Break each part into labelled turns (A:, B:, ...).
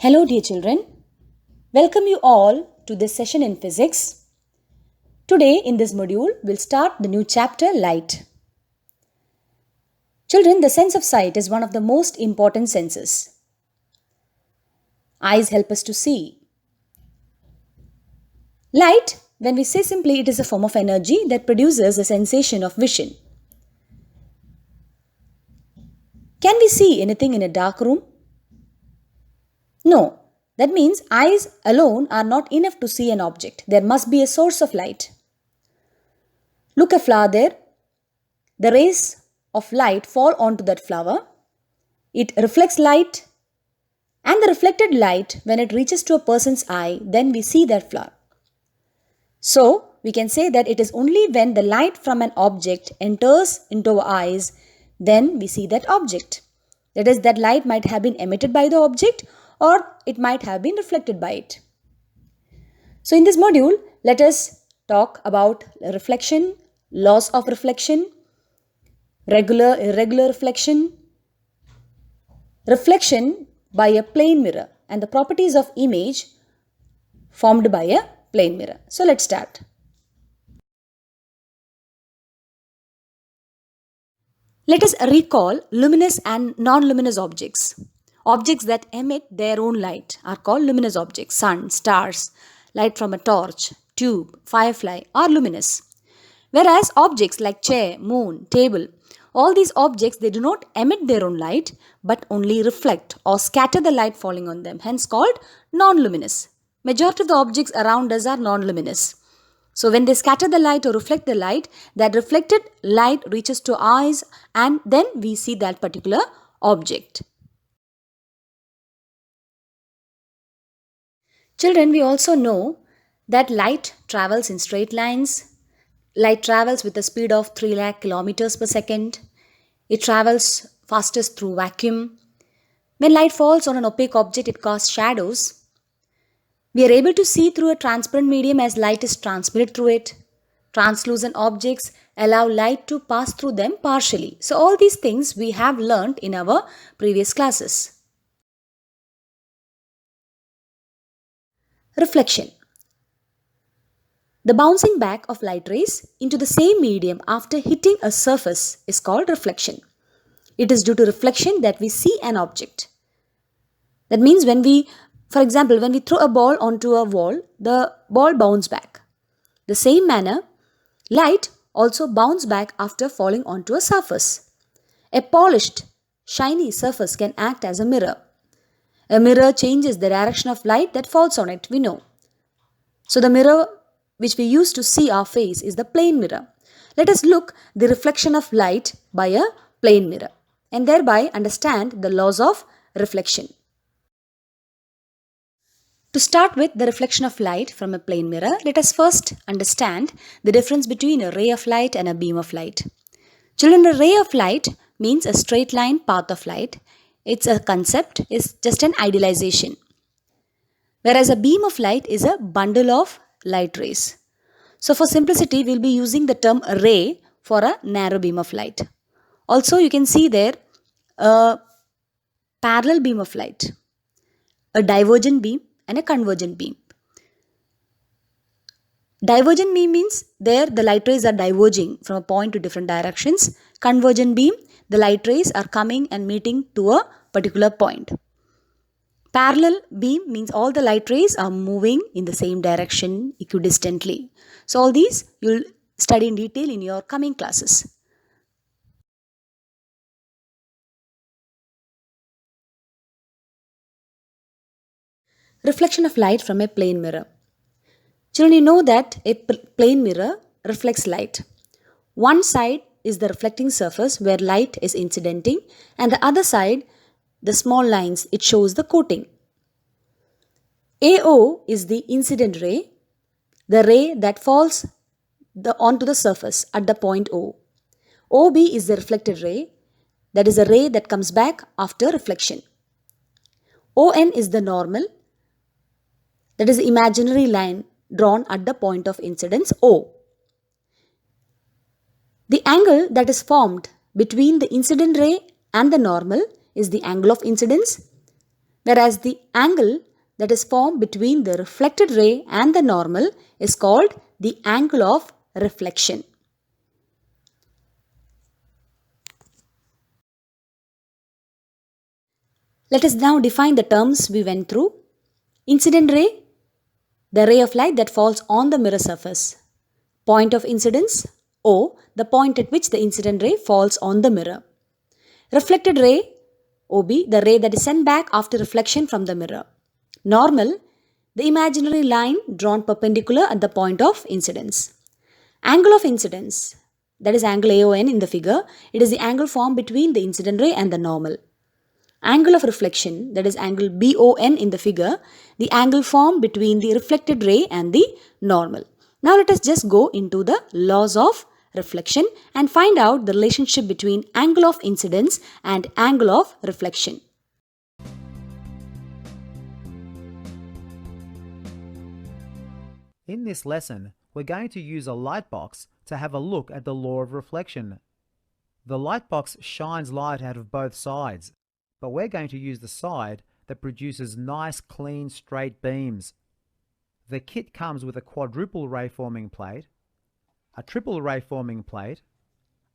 A: Hello dear children, welcome you all to this session in physics. Today in this module we'll start the new chapter light. Children, the sense of sight is one of the most important senses. Eyes help us to see. Light, when we say simply, it is a form of energy that produces a sensation of vision. Can we see anything in a dark room? No, that means eyes alone are not enough to see an object. There must be a source of light. Look at a flower there. The rays of light fall onto that flower. It reflects light, and the reflected light, when it reaches to a person's eye, then we see that flower. So, we can say that it is only when the light from an object enters into our eyes, then we see that object. That is, that light might have been emitted by the object or it might have been reflected by it. So in this module, let us talk about reflection, laws of reflection, regular, irregular reflection, reflection by a plane mirror, and the properties of image formed by a plane mirror. So let's start. Let us recall luminous and non-luminous objects. Objects that emit their own light are called luminous objects. Sun, stars, light from a torch, tube, firefly are luminous. Whereas objects like chair, moon, table, all these objects, they do not emit their own light but only reflect or scatter the light falling on them, hence called non-luminous. Majority of the objects around us are non-luminous. So when they scatter the light or reflect the light, that reflected light reaches to eyes and then we see that particular object. Children, we also know that light travels in straight lines. Light travels with a speed of 3 lakh kilometers per second. It travels fastest through vacuum. When light falls on an opaque object, it casts shadows. We are able to see through a transparent medium as light is transmitted through it. Translucent objects allow light to pass through them partially. So all these things we have learnt in our previous classes. Reflection. The bouncing back of light rays into the same medium after hitting a surface is called reflection. It is due to reflection that we see an object. That means for example, when we throw a ball onto a wall, the ball bounces back. The same manner, light also bounces back after falling onto a surface. A polished, shiny surface can act as a mirror. A mirror changes the direction of light that falls on it, we know. So the mirror which we use to see our face is the plane mirror. Let us look the reflection of light by a plane mirror and thereby understand the laws of reflection. To start with the reflection of light from a plane mirror, let us first understand the difference between a ray of light and a beam of light. Children, a ray of light means a straight line path of light. It's a concept, it's just an idealization. Whereas a beam of light is a bundle of light rays. So for simplicity, we'll be using the term ray for a narrow beam of light. Also, you can see there a parallel beam of light, a divergent beam and a convergent beam. Divergent beam means there the light rays are diverging from a point to different directions. Convergent beam, the light rays are coming and meeting to a particular point. Parallel beam means all the light rays are moving in the same direction equidistantly. So all these you'll study in detail in your coming classes. Reflection of light from a plane mirror. Children, you know that a plane mirror reflects light. One side is the reflecting surface where light is incidenting, and the other side, the small lines, it shows the coating. AO is the incident ray, the ray that falls onto the surface at the point O. OB is the reflected ray, that is a ray that comes back after reflection. ON is the normal, that is the imaginary line drawn at the point of incidence O. The angle that is formed between the incident ray and the normal is the angle of incidence. whereas the angle that is formed between the reflected ray and the normal is called the angle of reflection. Let us now define the terms we went through. Incident ray, the ray of light that falls on the mirror surface. Point of incidence, O, the point at which the incident ray falls on the mirror. Reflected ray, OB, the ray that is sent back after reflection from the mirror. Normal, the imaginary line drawn perpendicular at the point of incidence. Angle of incidence, that is angle AON in the figure, it is the angle formed between the incident ray and the normal. Angle of reflection, that is angle BON in the figure, the angle formed between the reflected ray and the normal. Now let us just go into the laws of reflection and find out the relationship between angle of incidence and angle of reflection.
B: In this lesson, we're going to use a light box to have a look at the law of reflection. The light box shines light out of both sides, but we're going to use the side that produces nice, clean, straight beams. The kit comes with a quadruple ray forming plate, a triple ray forming plate,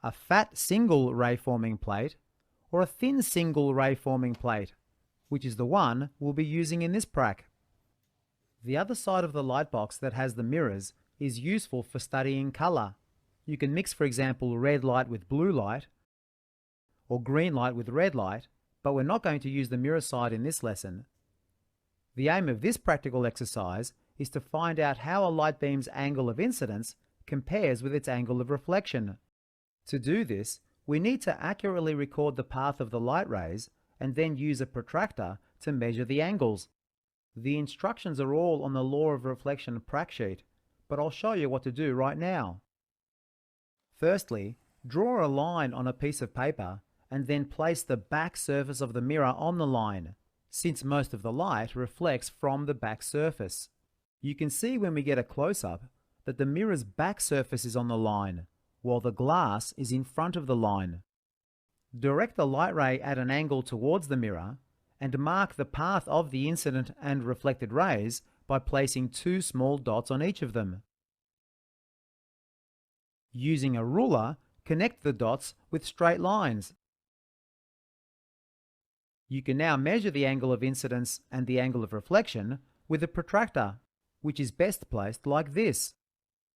B: a fat single ray forming plate, or a thin single ray forming plate, which is the one we'll be using in this prac. The other side of the light box that has the mirrors is useful for studying color. You can mix, for example, red light with blue light, or green light with red light, but we're not going to use the mirror side in this lesson. The aim of this practical exercise is to find out how a light beam's angle of incidence compares with its angle of reflection. To do this, we need to accurately record the path of the light rays and then use a protractor to measure the angles. The instructions are all on the law of reflection prac sheet, but I'll show you what to do right now. Firstly, draw a line on a piece of paper and then place the back surface of the mirror on the line, since most of the light reflects from the back surface. You can see when we get a close-up that the mirror's back surface is on the line, while the glass is in front of the line. Direct the light ray at an angle towards the mirror and mark the path of the incident and reflected rays by placing two small dots on each of them. Using a ruler, connect the dots with straight lines. You can now measure the angle of incidence and the angle of reflection with a protractor, which is best placed like this.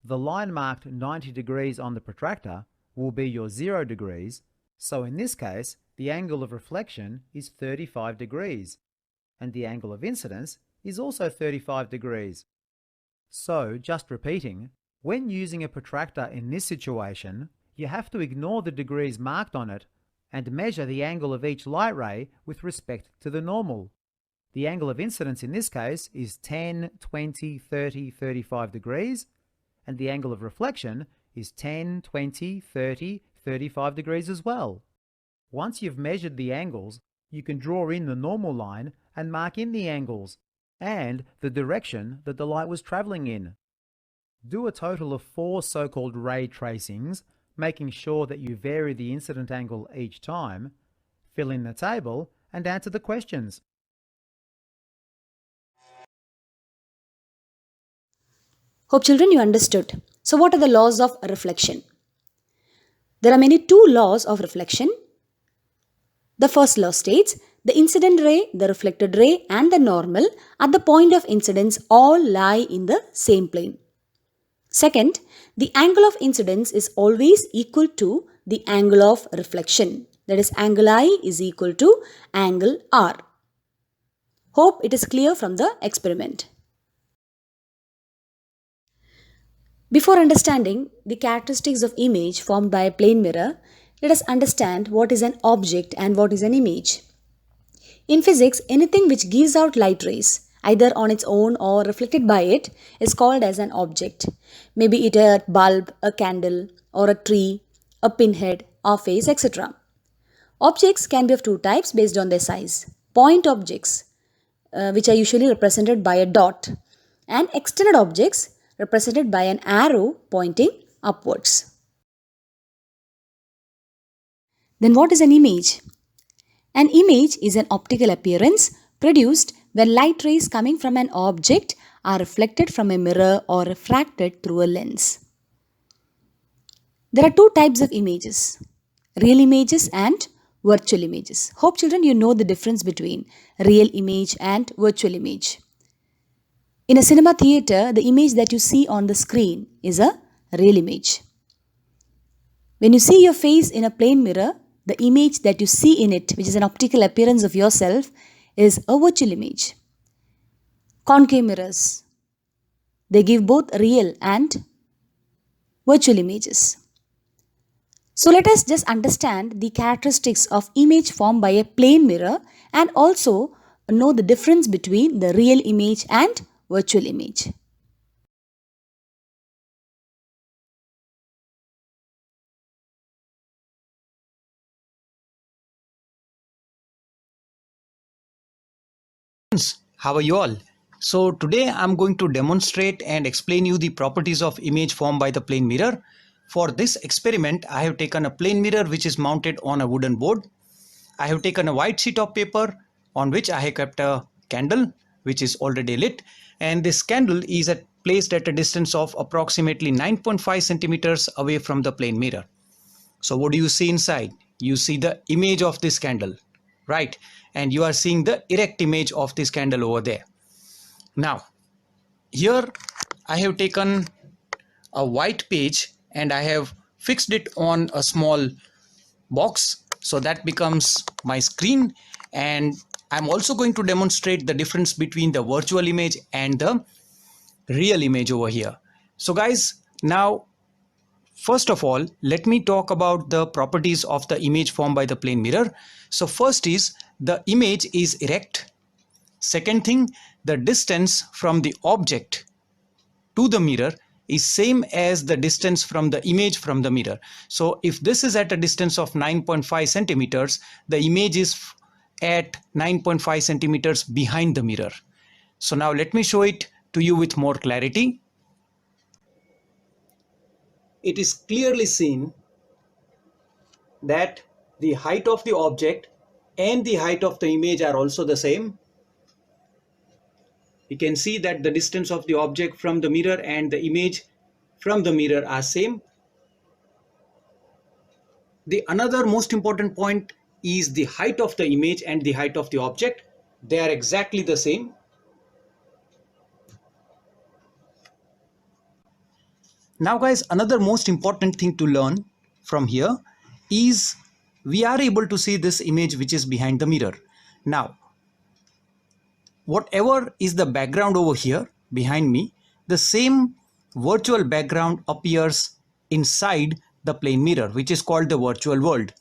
B: The line marked 90 degrees on the protractor will be your 0 degrees, so in this case, the angle of reflection is 35 degrees, and the angle of incidence is also 35 degrees. So, just repeating, when using a protractor in this situation, you have to ignore the degrees marked on it and measure the angle of each light ray with respect to the normal. The angle of incidence in this case is 10, 20, 30, 35 degrees, and the angle of reflection is 10, 20, 30, 35 degrees as well. Once you've measured the angles, you can draw in the normal line and mark in the angles and the direction that the light was traveling in. Do a total of 4 so-called ray tracings, making sure that you vary the incident angle each time, fill in the table, and answer the questions.
A: Hope children you understood. So what are the laws of reflection? There are many two laws of reflection. The first law states, the incident ray, the reflected ray and the normal at the point of incidence all lie in the same plane. Second, the angle of incidence is always equal to the angle of reflection. That is, angle I is equal to angle R. Hope it is clear from the experiment. Before understanding the characteristics of image formed by a plane mirror, let us understand what is an object and what is an image. In physics, anything which gives out light rays, either on its own or reflected by it, is called as an object. Maybe it a bulb, a candle, or a tree, a pinhead, a face, etc. Objects can be of two types based on their size. Point objects, which are usually represented by a dot, and extended objects represented by an arrow pointing upwards. Then what is an image? An image is an optical appearance produced when light rays coming from an object are reflected from a mirror or refracted through a lens. There are two types of images, real images and virtual images. Hope children you know the difference between real image and virtual image. In a cinema theater, the image that you see on the screen is a real image. When you see your face in a plain mirror, the image that you see in it, which is an optical appearance of yourself, is a virtual image. Concave mirrors, they give both real and virtual images. So let us just understand the characteristics of image formed by a plane mirror and also know the difference between the real image and virtual image.
C: How are you all? So today I'm going to demonstrate and explain you the properties of image formed by the plane mirror. For this experiment, I have taken a plane mirror which is mounted on a wooden board. I have taken a white sheet of paper on which I have kept a candle which is already lit, and this candle is placed at a distance of approximately 9.5 centimeters away from the plane mirror. So what do you see inside? You see the image of this candle, right? And you are seeing the erect image of this candle over there. Now, here I have taken a white page and I have fixed it on a small box. So that becomes my screen. And I'm also going to demonstrate the difference between the virtual image and the real image over here. So guys, now first of all, let me talk about the properties of the image formed by the plane mirror. So first is the image is erect. Second thing, the distance from the object to the mirror is same as the distance from the image from the mirror. So if this is at a distance of 9.5 centimeters, the image is at 9.5 centimeters behind the mirror. So now let me show it to you with more clarity. It is clearly seen that the height of the object and the height of the image are also the same. You can see that the distance of the object from the mirror and the image from the mirror are same. The another most important point is the height of the image and the height of the object. They are exactly the same. Now guys, another most important thing to learn from here is we are able to see this image which is behind the mirror. Now, whatever is the background over here behind me, the same virtual background appears inside the plane mirror, which is called the virtual world.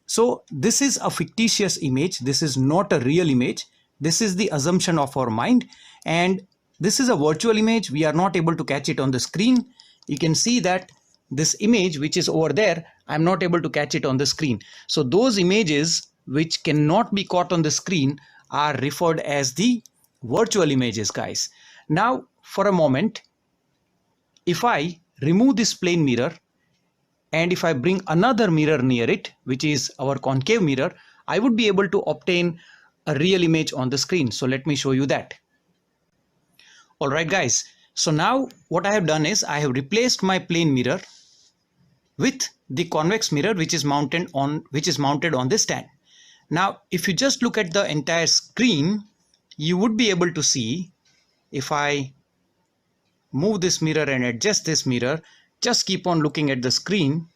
C: So this is a fictitious image. This is not a real image. This is the assumption of our mind, and this is a virtual image. We are not able to catch it on the screen. You can see that this image which is over there, I'm not able to catch it on the screen. So those images which cannot be caught on the screen are referred as the virtual images, guys. Now for a moment, if I remove this plane mirror and if I bring another mirror near it, which is our concave mirror, I would be able to obtain a real image on the screen. So let me show you that. All right, guys. So now what I have done is I have replaced my plane mirror with the convex mirror, which is mounted on this stand. Now, if you just look at the entire screen, you would be able to see, if I move this mirror and adjust this mirror, just keep on looking at the screen.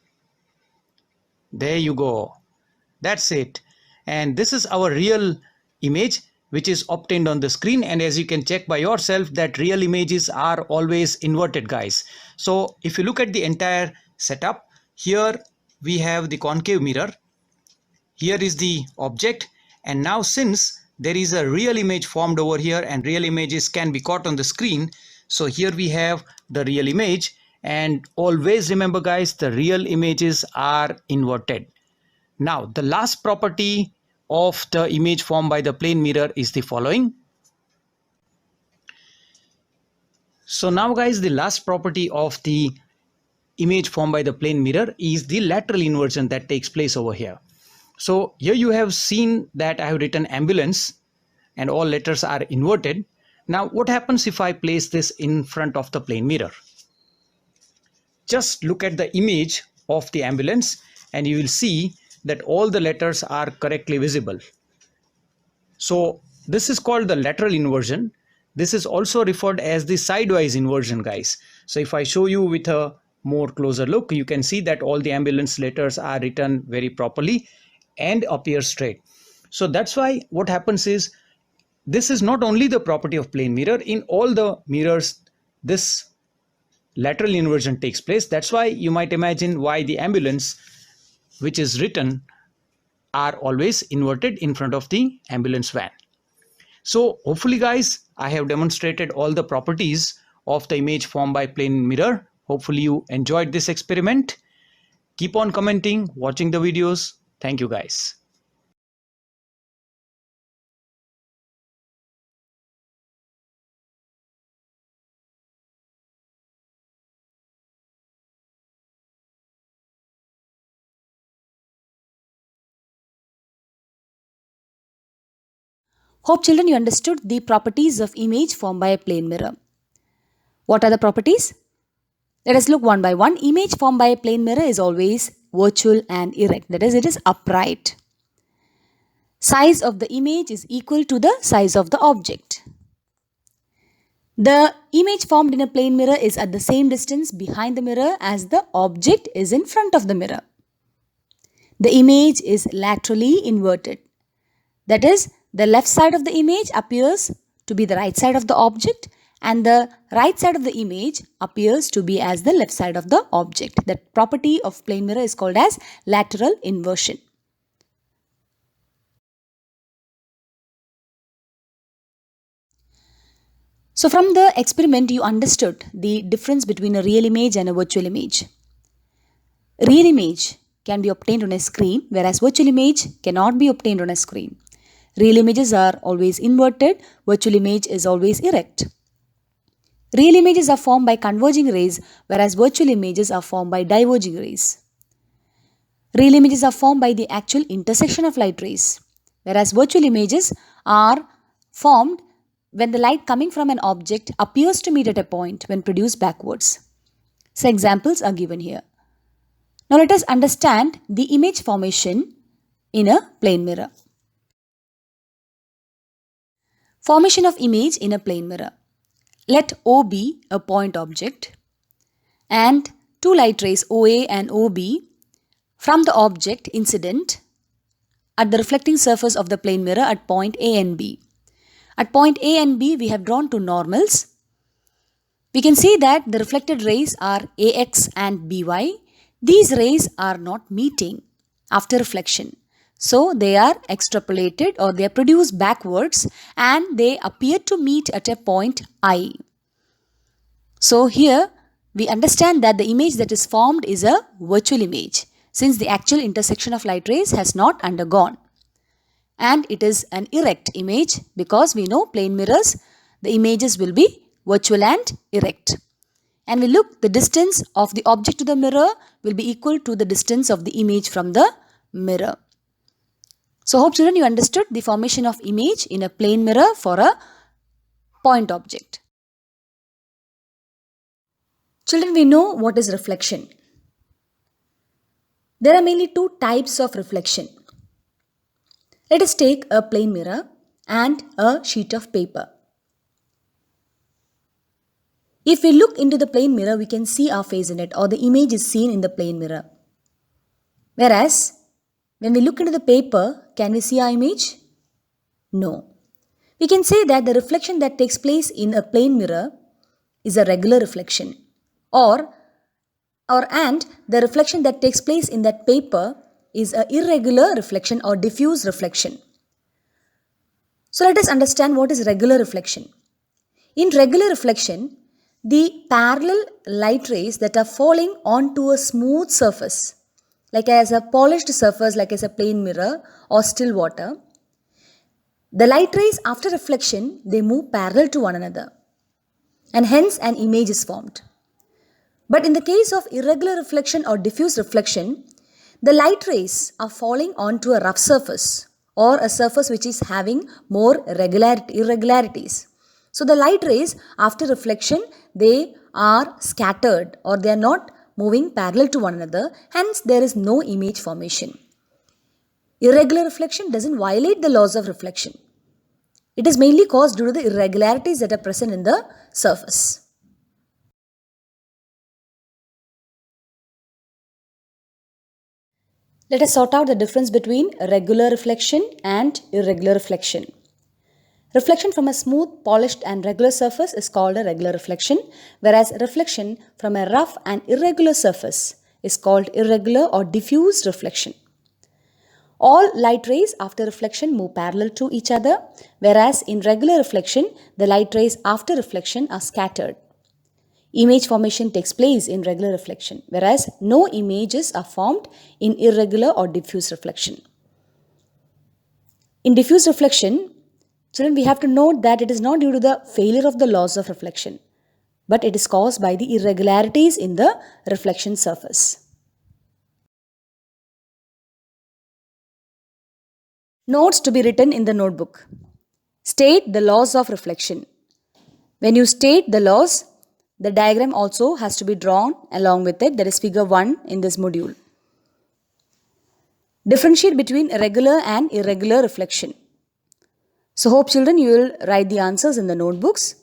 C: There you go. That's it. And this is our real image which is obtained on the screen. And as you can check by yourself that real images are always inverted, guys. So if you look at the entire setup, here we have the concave mirror. Here is the object. And now since there is a real image formed over here and real images can be caught on the screen, so here we have the real image. And always remember, guys, the real images are inverted. Now, the last property of the image formed by the plane mirror is the following. So now, guys, the last property of the image formed by the plane mirror is the lateral inversion that takes place over here. So here you have seen that I have written ambulance, and all letters are inverted. Now what happens if I place this in front of the plane mirror? Just look at the image of the ambulance and you will see that all the letters are correctly visible. So this is called the lateral inversion. This is also referred as the sidewise inversion, guys. So if I show you with a more closer look, you can see that all the ambulance letters are written very properly and appear straight. So that's why what happens is, this is not only the property of plane mirror, in all the mirrors this lateral inversion takes place. That's why you might imagine why the ambulance which is written are always inverted in front of the ambulance van. So hopefully guys, I have demonstrated all the properties of the image formed by plane mirror. Hopefully you enjoyed this experiment. Keep on commenting, watching the videos. Thank you guys.
A: Hope children you understood the properties of image formed by a plane mirror. What are the properties? Let us look one by one. Image formed by a plane mirror is always virtual and erect. That is, it is upright. Size of the image is equal to the size of the object. The image formed in a plane mirror is at the same distance behind the mirror as the object is in front of the mirror. The image is laterally inverted. That is, the left side of the image appears to be the right side of the object and the right side of the image appears to be as the left side of the object. That property of plane mirror is called as lateral inversion. So from the experiment you understood the difference between a real image and a virtual image. Real image can be obtained on a screen, whereas virtual image cannot be obtained on a screen. Real images are always inverted, virtual image is always erect. Real images are formed by converging rays, whereas virtual images are formed by diverging rays. Real images are formed by the actual intersection of light rays, whereas virtual images are formed when the light coming from an object appears to meet at a point when produced backwards. So examples are given here. Now let us understand the image formation in a plane mirror. Formation of image in a plane mirror. Let O be a point object and two light rays OA and OB from the object incident at the reflecting surface of the plane mirror at point A and B. At point A and B we have drawn two normals. We can see that the reflected rays are AX and BY. These rays are not meeting after reflection. So they are extrapolated or they are produced backwards and they appear to meet at a point I. So here we understand that the image that is formed is a virtual image since the actual intersection of light rays has not undergone. And it is an erect image because we know plane mirrors, the images will be virtual and erect. And we look, the distance of the object to the mirror will be equal to the distance of the image from the mirror. So hope children you understood the formation of image in a plane mirror for a point object. Children, we know what is reflection. There are mainly two types of reflection. Let us take a plane mirror and a sheet of paper. If we look into the plane mirror, we can see our face in it or the image is seen in the plane mirror. Whereas when we look into the paper, can we see our image? No. We can say that the reflection that takes place in a plane mirror is a regular reflection and the reflection that takes place in that paper is an irregular reflection or diffuse reflection. So let us understand what is regular reflection. In regular reflection, the parallel light rays that are falling onto a smooth surface, like as a polished surface, like as a plane mirror or still water, the light rays after reflection, they move parallel to one another and hence an image is formed. But in the case of irregular reflection or diffuse reflection, the light rays are falling onto a rough surface or a surface which is having more irregularities. So the light rays after reflection, they are scattered or they are not moving parallel to one another, hence there is no image formation. Irregular reflection doesn't violate the laws of reflection. It is mainly caused due to the irregularities that are present in the surface. Let us sort out the difference between regular reflection and irregular reflection. Reflection from a smooth, polished and regular surface is called a regular reflection, whereas reflection from a rough and irregular surface is called irregular or diffuse reflection. All light rays after reflection move parallel to each other, whereas in regular reflection, the light rays after reflection are scattered. Image formation takes place in regular reflection, whereas no images are formed in irregular or diffuse reflection. In diffuse reflection, children, we have to note that it is not due to the failure of the laws of reflection, but it is caused by the irregularities in the reflection surface. Notes to be written in the notebook. State the laws of reflection. When you state the laws, the diagram also has to be drawn along with it, that is figure 1 in this module. Differentiate between regular and irregular reflection. So hope children you will write the answers in the notebooks.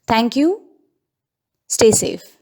A: Thank you. Stay safe.